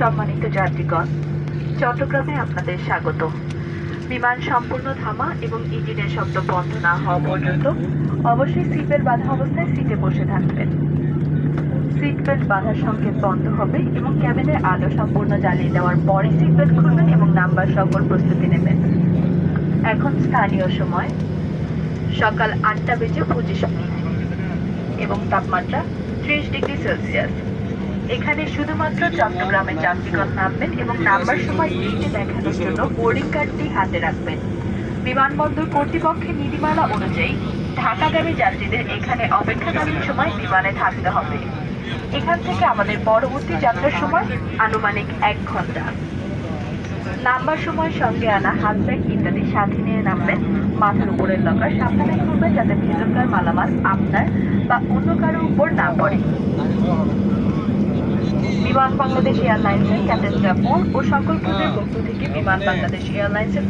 সম্মানিত যাত্রীগণ, চট্টগ্রামে আপনাদের স্বাগত। বিমান সম্পূর্ণ থামা এবং ইঞ্জিনের শব্দ বন্ধ না হওয়া পর্যন্ত অবশ্যই সিট বেল্ট বাঁধা অবস্থায় সিটে বসে থাকবেন। সিট বেল্ট বাঁধার সংকেত বন্ধ হবে এবং ক্যাবিনের আলো সম্পূর্ণ জ্বালিয়ে দেওয়ার পরে সিট বেল্ট খুলবেন এবং নাম্বার সকল প্রস্তুতি নেবেন। এখন স্থানীয় সময় সকাল 8:25 এবং তাপমাত্রা 30°C। এখানে শুধুমাত্র চট্টগ্রামের যাত্রীগণ নামবেন এবং নাম্বার সময় লিস্টে দেখানোর জন্য বোর্ডিং কার্ডটি হাতে রাখবেন। বিমানবন্দর কর্তৃপক্ষের নীতিমালা অনুযায়ী ঢাকাগামী যাত্রীদের এখানে অপেক্ষাকালীন সময় বিমানে থাকতে হবে। এখান থেকে আমাদের পরবর্তী যাত্রার সময় আনুমানিক 1 ঘন্টা। নাম্বার সময় সঙ্গে আনা হাত ব্যাগ ইত্যাদি সাথে নিয়ে নামবেন। মাথার উপরের লকার সাবধানে খুলবেন যাতে ভেতরকার মালামাল আপনার বা অন্য কারো উপর না পড়ে। বিমান বাংলাদেশ এয়ারলাইন্সের ক্যাপ্টেন জাফর ও সকল ক্রুদের পক্ষ থেকে বিমান বাংলাদেশ এয়ারলাইন্সের